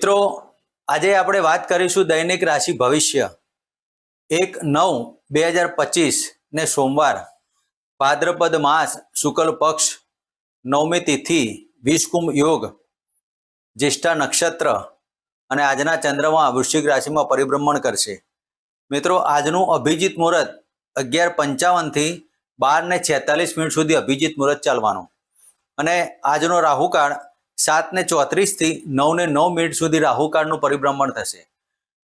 મિત્રો, આજે આપણે વાત કરીશું દૈનિક રાશિ ભવિષ્ય 1/9/2025 ને સોમવાર, ભાદ્રપદ માસ, શુક્લ પક્ષ, 9મી તિથિ, વિષકુંભ યોગ, જ્યેષ્ઠા નક્ષત્ર અને આજના ચંદ્રમા વૃશ્ચિક રાશિમાં પરિભ્રમણ કરશે. મિત્રો, આજનું અભિજીત મુહૂર્ત 11:55 થી 12:46 સુધી અભિજીત મુહૂર્ત ચાલવાનું અને આજનો રાહુકાળ 7:34 થી 9:09 સુધી રાહુકાળનું પરિભ્રમણ થશે.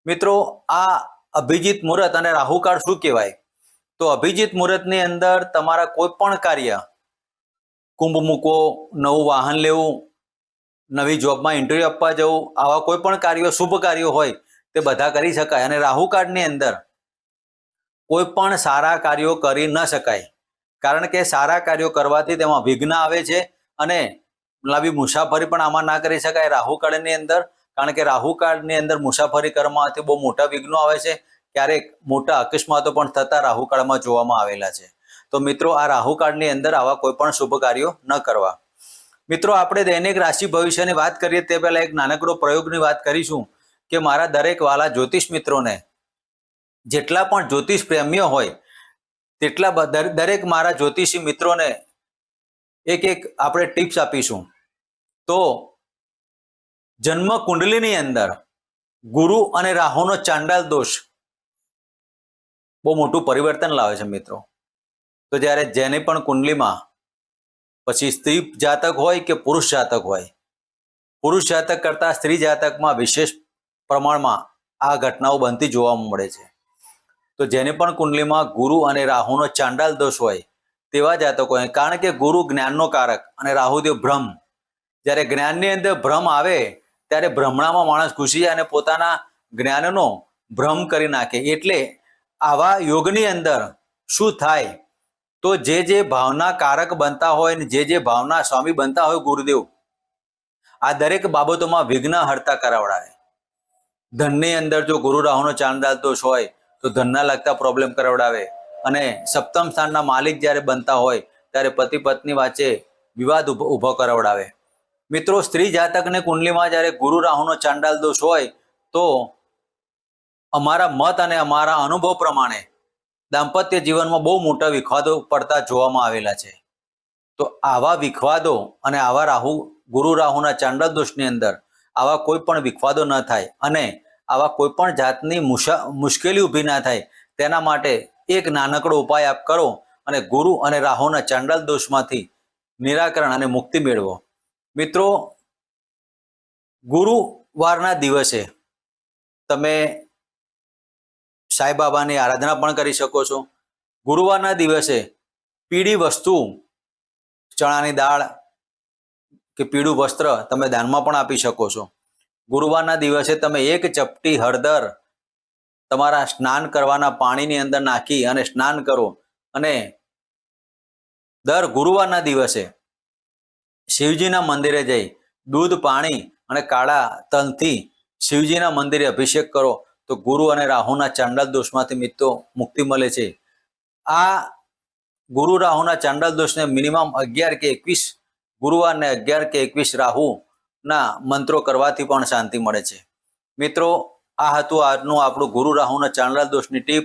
મિત્રો, આ અભિજીત મુહૂર્ત અને રાહુકાળ શું કહેવાય? તો અભિજીત મુહૂર્તની અંદર તમારા કોઈ પણ કાર્ય, કુંભ મૂકવો, નવું વાહન લેવું, નવી જોબમાં ઇન્ટરવ્યૂ આપવા જવું, આવા કોઈ પણ કાર્યો, શુભ કાર્યો હોય તે બધા કરી શકાય. અને રાહુકાળની અંદર કોઈ પણ સારા કાર્યો કરી ન શકાય, કારણ કે સારા કાર્યો કરવાથી તેમાં વિઘ્ન આવે છે અને લાંબી મુસાફરી પણ આમાં ના કરી શકાય રાહુકાળની અંદર, કારણ કે રાહુકાળની અંદર મુસાફરી કરવાથી બહુ મોટા વિઘ્નો આવે છે. ક્યારેક મોટા અકસ્માતો પણ થતા રાહુકાળમાં જોવામાં આવેલા છે. તો મિત્રો, આ રાહુકાળની અંદર આવા કોઈ પણ શુભ કાર્યો ન કરવા. મિત્રો, આપણે દૈનિક રાશિ ભવિષ્યની વાત કરીએ તે પહેલા એક નાનકડો પ્રયોગની વાત કરીશું કે મારા દરેક વાલા જ્યોતિષ મિત્રોને, જેટલા પણ જ્યોતિષ પ્રેમીઓ હોય તેટલા દરેક મારા જ્યોતિષી મિત્રોને એક આપણે ટિપ્સ આપીશું. તો જન્મ કુંડલીની અંદર ગુરુ અને રાહુનો ચાંડાલ દોષ બહુ મોટું પરિવર્તન લાવે છે મિત્રો. તો જ્યારે જેની પણ કુંડલીમાં, પછી સ્ત્રી જાતક હોય કે પુરુષ જાતક હોય, પુરુષ જાતક કરતાં સ્ત્રી જાતકમાં વિશેષ પ્રમાણમાં આ ઘટનાઓ બનતી જોવા મળે છે. તો જેની પણ કુંડલીમાં ગુરુ અને રાહુનો ચાંડાલ દોષ હોય તેવા જાતકો હોય, કારણ કે ગુરુ જ્ઞાનનો કારક અને રાહુદેવ ભ્રમ. જ્યારે જ્ઞાનની અંદર ભ્રમ આવે ત્યારે ભ્રમણામાં માણસ ઘૂસી જાય અને પોતાના જ્ઞાનનો ભ્રમ કરી નાખે. એટલે આવા યોગની અંદર શું થાય? તો જે ભાવના કારક બનતા હોય ને જે ભાવના સ્વામી બનતા હોય ગુરુદેવ, આ દરેક બાબતોમાં વિઘ્ન હરતા કરાવડાવે. ધનની અંદર જો ગુરુ રાહુનો ચાંડાલ દોષ હોય તો ધનના લગતા પ્રોબ્લેમ કરાવડાવે. અને સપ્તમ સ્થાનના માલિક જ્યારે બનતા હોય ત્યારે પતિ પત્ની વચ્ચે વિવાદ ઊભો કરાવડાવે. મિત્રો, સ્ત્રી જાતકની કુંડલીમાં જ્યારે ગુરુ રાહુનો ચાંડાલ દોષ હોય તો અમારા મત અને અમારા અનુભવ પ્રમાણે દાંપત્ય જીવનમાં બહુ મોટા વિખવાદો પડતા જોવામાં આવેલા છે. તો આવા વિખવાદો અને આવા ગુરુ રાહુના ચાંડાલ દોષની અંદર આવા કોઈ પણ વિખવાદો ન થાય અને આવા કોઈ પણ જાતની મુશ્કેલી ઊભી ના થાય, તેના માટે એક નાનકડો ઉપાય આપ કરો અને ગુરુ અને રાહુના ચાંડાલ દોષમાંથી નિરાકરણ અને મુક્તિ મેળવો. મિત્રો, ગુરુવારના દિવસે તમે સાંઈબાબાની આરાધના પણ કરી શકો છો. ગુરુવારના દિવસે પીળી વસ્તુ, ચણાની દાળ કે પીળું વસ્ત્ર તમે દાનમાં પણ આપી શકો છો. ગુરુવારના દિવસે તમે એક ચપટી હળદર તમારા સ્નાન કરવાના પાણીની અંદર નાખી અને સ્નાન કરો. અને દર ગુરુવારના દિવસે શિવજીના મંદિરે જઈ દૂધ, પાણી અને કાળા તલથી શિવજીના મંદિરે અભિષેક કરો તો ગુરુ અને રાહુના ચાંડાલ દોષમાંથી મિત્રો મુક્તિ મળે છે. આ ગુરુ રાહુના ચાંડાલ દોષને મિનિમમ 11 કે 21 ગુરુવારને 11 કે 21 રાહુના મંત્રો કરવાથી પણ શાંતિ મળે છે. મિત્રો, આ હતું આજનું આપણું ગુરુ રાહુના ચાંડાલ દોષની ટીપ.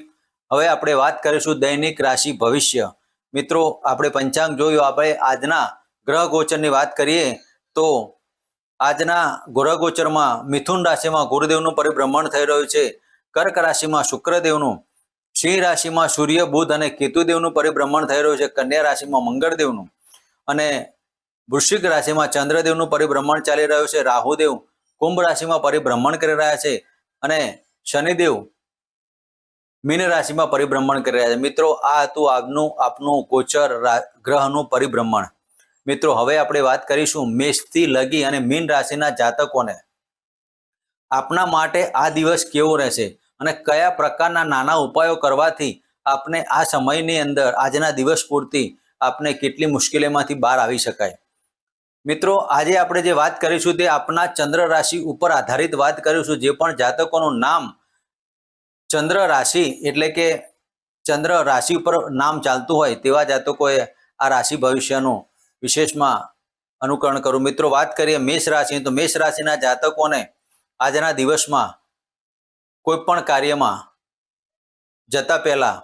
હવે આપણે વાત કરીશું દૈનિક રાશિ ભવિષ્ય. મિત્રો, આપણે પંચાંગ જોયું. આપણે આજના ગ્રહ ગોચરની વાત કરીએ તો આજના ગ્રહ ગોચરમાં મિથુન રાશિમાં ગુરુદેવનું પરિભ્રમણ થઈ રહ્યું છે. કર્ક રાશિમાં શુક્રદેવનું, સિંહ રાશિમાં સૂર્ય, બુધ અને કેતુદેવનું પરિભ્રમણ થઈ રહ્યું છે. કન્યા રાશિમાં મંગળદેવનું અને વૃશ્ચિક રાશિમાં ચંદ્રદેવનું પરિભ્રમણ ચાલી રહ્યું છે. રાહુદેવ કુંભ રાશિમાં પરિભ્રમણ કરી રહ્યા છે અને શનિદેવ મીન રાશિમાં પરિભ્રમણ કરી રહ્યા છે. મિત્રો, આ હતું આપનું ગોચર ગ્રહનું પરિભ્રમણ. મિત્રો, હવે આપણે વાત કરીશું મેષથી લગી અને મીન રાશિના જાતકોને આપના માટે આ દિવસ કેવો રહેશે અને કયા પ્રકારના નાના ઉપાયો કરવાથી આપને આ સમયની અંદર, આજના દિવસ પૂરતી આપને કેટલી મુશ્કેલીમાંથી બહાર આવી શકાય. મિત્રો, આજે આપણે જે વાત કરીશું તે આપના ચંદ્ર રાશિ ઉપર આધારિત વાત કરીશું. જે પણ જાતકોનું નામ ચંદ્ર રાશિ એટલે કે ચંદ્ર રાશિ ઉપર નામ ચાલતું હોય તેવા જાતકોએ આ રાશિ ભવિષ્યનું વિશેષમાં અનુકરણ કરું. મિત્રો, વાત કરીએ મેષ રાશિ, તો મેષ રાશિના જાતકોને આજના દિવસમાં કોઈ પણ કાર્યમાં જતા પહેલા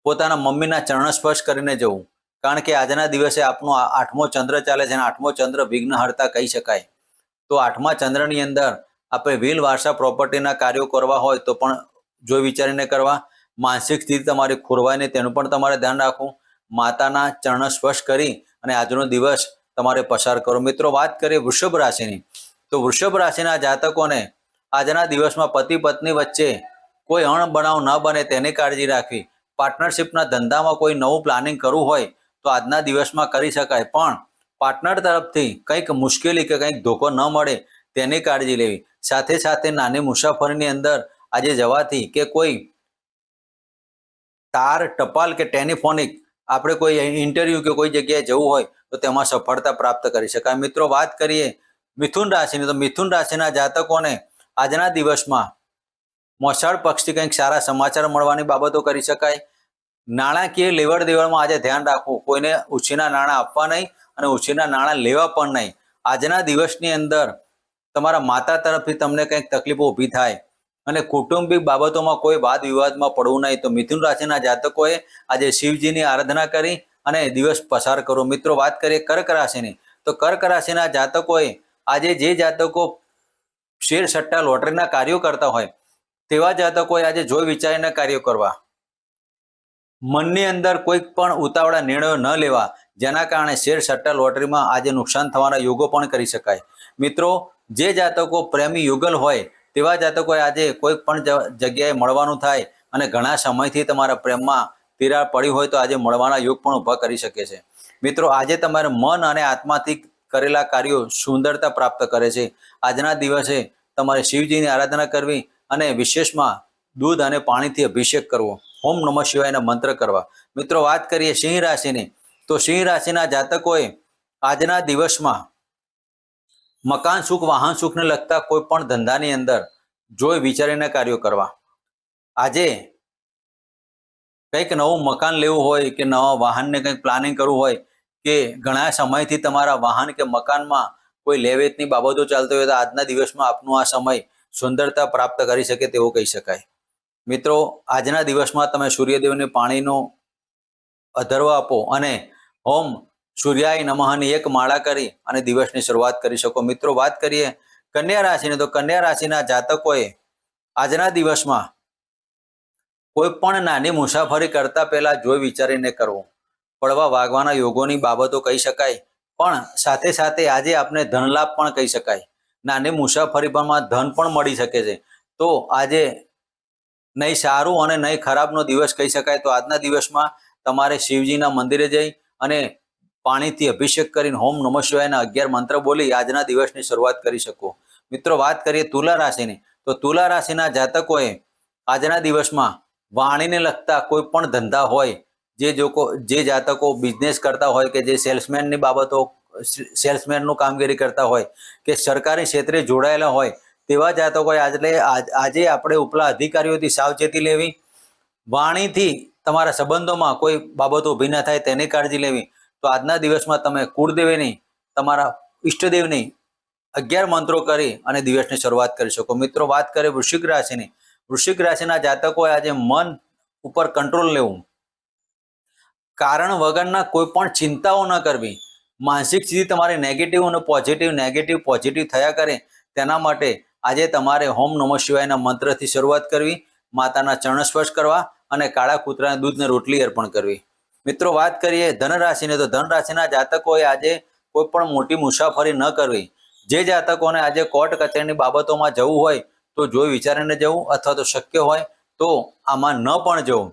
પોતાના મમ્મીના ચરણ સ્પર્શ કરીને જવું, કારણ કે આજના દિવસે આપનો 8મો ચંદ્ર ચાલે છે અને 8મો ચંદ્ર વિઘ્નહર્તા કહી શકાય. તો 8મા ચંદ્રની અંદર આપણે વ્હીલ વારસા પ્રોપર્ટીના કાર્યો કરવા હોય તો પણ જોઈ વિચારીને કરવા. માનસિક સ્થિતિ તમારી ખોરવાય નહીં તેનું પણ તમારે ધ્યાન રાખવું. માતાના ચરણ સ્પર્શ કરી અને આજનો દિવસ તમારે પસાર કરો. મિત્રો, વાત કરીએ વૃષભ રાશિની, તો વૃષભ રાશિના જાતકોને આજના દિવસમાં પતિ પત્ની વચ્ચે કોઈ અણબનાવ ન બને તેની કાળજી રાખવી. પાર્ટનરશિપના ધંધામાં કોઈ નવું પ્લાનિંગ કરવું હોય તો આજના દિવસમાં કરી શકાય, પણ પાર્ટનર તરફથી કંઈક મુશ્કેલી કે કંઈક ધોકો ન મળે તેની કાળજી લેવી. સાથે સાથે નાની મુસાફરીની અંદર આજે જવાથી કે કોઈ તાર ટપાલ કે ટેલિફોનિક આપણે કોઈ ઇન્ટરવ્યૂ કે કોઈ જગ્યાએ જવું હોય તો તેમાં સફળતા પ્રાપ્ત કરી શકાય. મિત્રો, વાત કરીએ મિથુન રાશિની, તો મિથુન રાશિના જાતકોને આજના દિવસમાં મોસાળ પક્ષથી કંઈક સારા સમાચાર મળવાની બાબતો કરી શકાય. નાણાકીય લેવડ દેવડમાં આજે ધ્યાન રાખવું. કોઈને ઉછીના નાણાં આપવા નહીં અને ઉછીના નાણાં લેવા પણ નહીં. આજના દિવસની અંદર તમારા માતા તરફથી તમને કંઈક તકલીફો ઊભી થાય અને કૌટુંબિક બાબતોમાં કોઈ વાદ વિવાદમાં પડવું નહીં. તો મિથુન રાશિના જાતકોએ આજે શિવજીની આરાધના કરી અને દિવસ પસાર કરો. મિત્રો, વાત કરીએ કર્ક રાશિની, તો કર્ક રાશિના જાતકોએ આજે જે જાતકો શેર સટ્ટા લોટરીના કાર્યો કરતા હોય તેવા જાતકોએ આજે જોઈ વિચારીને કાર્યો કરવા. મનની અંદર કોઈ પણ ઉતાવળા નિર્ણયો ન લેવા, જેના કારણે શેર સટ્ટા લોટરીમાં આજે નુકસાન થવાના યોગો પણ કરી શકાય. મિત્રો, જે જાતકો પ્રેમી યુગલ હોય તેવા જાતકોએ આજે કોઈ પણ જગ્યાએ મળવાનું થાય અને ઘણા સમયથી તમારા પ્રેમમાં તિરાડ પડી હોય તો આજે મળવાના યોગ પણ ઊભા કરી શકે છે. મિત્રો, આજે તમારે મન અને આત્માથી કરેલા કાર્યો સુંદરતા પ્રાપ્ત કરે છે. આજના દિવસે તમારે શિવજીની આરાધના કરવી અને વિશેષમાં દૂધ અને પાણીથી અભિષેક કરવો, ઓમ નમઃ શિવાયના મંત્ર કરવા. મિત્રો, વાત કરીએ સિંહ રાશિની, તો સિંહ રાશિના જાતકોએ આજના દિવસમાં મકાન સુખ, વાહન સુખને લગતા કોઈ પણ ધંધાની અંદર જોઈ વિચારીને કાર્યો કરવા. આજે કંઈક નવું મકાન લેવું હોય કે નવા વાહનને કંઈક પ્લાનિંગ કરવું હોય કે ઘણા સમયથી તમારા વાહન કે મકાનમાં કોઈ લે વેચની બાબતો ચાલતી હોય તો આજના દિવસમાં આપનો આ સમય સુંદરતા પ્રાપ્ત કરી શકે તેવું કહી શકાય. મિત્રો, આજના દિવસમાં તમે સૂર્યદેવને પાણીનો અધર્વ આપો અને ઓમ સૂર્યાય નમઃની એક માળા કરી અને દિવસની શરૂઆત કરી શકો. મિત્રો, વાત કરીએ કન્યા રાશિની, તો કન્યા રાશિના જાતકોએ આજના દિવસમાં કોઈ પણ નાની મુસાફરી કરતા પહેલા જોઈ વિચારીને કરવું. પડવા વાગવાના યોગોની બાબતો કહી શકાય, પણ સાથે સાથે આજે આપને ધનલાભ પણ કહી શકાય. નાની મુસાફરીમાં ધન પણ મળી શકે છે. તો આજે નહીં સારું અને નહીં ખરાબનો દિવસ કહી શકાય. તો આજના દિવસમાં તમારે શિવજીના મંદિરે જઈ અને પાણીથી અભિષેક કરીને ઓમ નમઃ શિવાયના 11 મંત્ર બોલી આજના દિવસની શરૂઆત કરી શકો. મિત્રો, વાત કરીએ તુલા રાશિની, તો તુલા રાશિના જાતકોએ આજના દિવસમાં વાણીને લગતા કોઈ પણ ધંધા હોય, જે જાતકો બિઝનેસ કરતા હોય કે જે સેલ્સમેનની બાબતો, સેલ્સમેનનું કામગીરી કરતા હોય કે સરકારી ક્ષેત્રે જોડાયેલા હોય તેવા જાતકોએ આજે આપણે ઉપલા અધિકારીઓથી સાવચેતી લેવી. વાણીથી તમારા સંબંધોમાં કોઈ બાબતો ઊભી ન થાય તેની કાળજી લેવી. તો આજના દિવસમાં તમે કુળદેવીની, તમારા ઈષ્ટદેવની 11 મંત્રો કરી અને દિવસની શરૂઆત કરી શકો. મિત્રો, વાત કરીએ વૃશ્ચિક રાશિની, વૃશ્ચિક રાશિના જાતકોએ આજે મન ઉપર કંટ્રોલ લેવું, કારણ વગરના કોઈ પણ ચિંતાઓ ન કરવી. માનસિક સ્થિતિ તમારી નેગેટિવ અને પોઝિટિવ થયા કરે તેના માટે આજે તમારે ઓમ નમઃ શિવાયના મંત્રથી શરૂઆત કરવી, માતાના ચરણ સ્પર્શ કરવા અને કાળા કૂતરાના દૂધને રોટલી અર્પણ કરવી. મિત્રો, વાત કરીએ ધન રાશિની, તો ધન રાશિના જાતકોએ આજે કોઈ પણ મોટી મુસાફરી ન કરવી. જે જાતકોને આજે કોર્ટ કચેરીની બાબતોમાં જવું હોય તો જોઈ વિચારીને જવું, અથવા તો શક્ય હોય તો આમાં ન પણ જવું.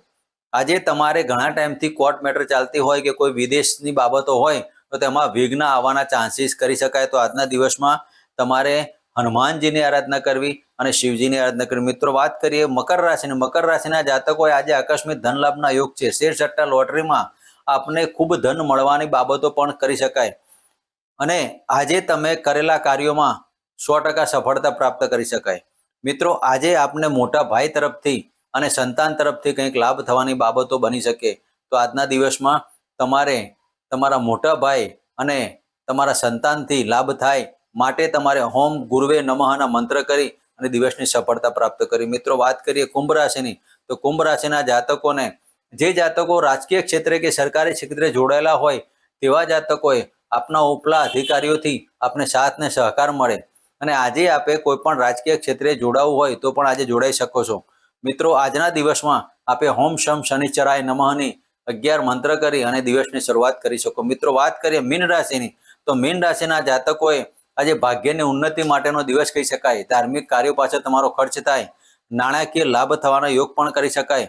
આજે તમારે ઘણા ટાઈમથી કોર્ટ મેટર ચાલતી હોય કે કોઈ વિદેશની બાબતો હોય તો તેમાં વિઘ્ન આવવાના ચાન્સીસ કરી શકાય. તો આજના દિવસમાં તમારે હનુમાનજીની આરાધના કરવી અને શિવજીની આરાધના કરવી. મિત્રો, વાત કરીએ મકર રાશિની, મકર રાશિના જાતકોએ આજે આકસ્મિક ધન લાભના યોગ છે. શેર સટ્ટા લોટરીમાં આપને ખૂબ ધન મળવાની બાબતો પણ કરી શકાય અને આજે તમે કરેલા કાર્યોમાં 100% સફળતા પ્રાપ્ત કરી શકાય. મિત્રો, આજે આપને મોટા ભાઈ તરફથી અને સંતાન તરફથી કંઈક લાભ થવાની બાબતો બની શકે. તો આજના દિવસમાં તમારે તમારા મોટા ભાઈ અને તમારા સંતાનથી લાભ થાય, માટે તમારે હોમ ગુરુવે નમઃના મંત્ર કરી અને દિવસની સફળતા પ્રાપ્ત કરી. મિત્રો વાત કરીએ કુંભ રાશિની, તો કુંભ રાશિના જાતકોને, જે જાતકો રાજકીય ક્ષેત્રે કે સરકારી ક્ષેત્રે જોડાયેલા હોય તેવા જાતકોએ આપના ઉપલા અધિકારીઓથી આપને સાથ ને સહકાર મળે. અને આજે આપે કોઈ પણ રાજકીય ક્ષેત્રે જોડાવું હોય તો પણ આજે જોડાઈ શકો છો. મિત્રો આજના દિવસમાં આપે હોમ શમ શનિચરાય નમઃની 11 મંત્ર કરી અને દિવસની શરૂઆત કરી શકો. મિત્રો વાત કરીએ મીન રાશિની, તો મીન રાશિના જાતકોએ આજે ભાગ્યની ઉન્નતિ માટેનો દિવસ કહી શકાય. ધાર્મિક કાર્યો પાછળ તમારો ખર્ચ થાય, નાણાકીય લાભ થવાનો યોગ પણ કરી શકાય.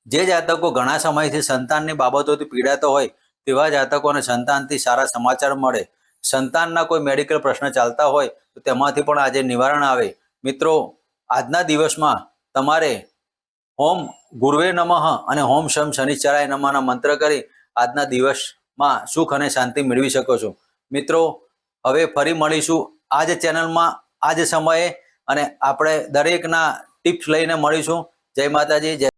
જે જાતકો ઘણા સમયથી સંતાનની બાબતોથી પીડાતો હોય તેવા જાતકોને સંતાનથી સારા સમાચાર મળે. સંતાનના કોઈ મેડિકલ પ્રશ્ન ચાલતા હોય તો તેમાંથી પણ આજે નિવારણ આવે. મિત્રો આજના દિવસમાં તમારે હોમ ગુરુવે નમઃ અને હોમ શમ શનિચરાય નમઃના મંત્ર કરી આજના દિવસમાં સુખ અને શાંતિ મેળવી શકો છો. મિત્રો હવે ફરી મળીશું આ જ ચેનલમાં આ જ સમયે, અને આપણે દરેકના ટિપ્સ લઈને મળીશું. જય માતાજી, જય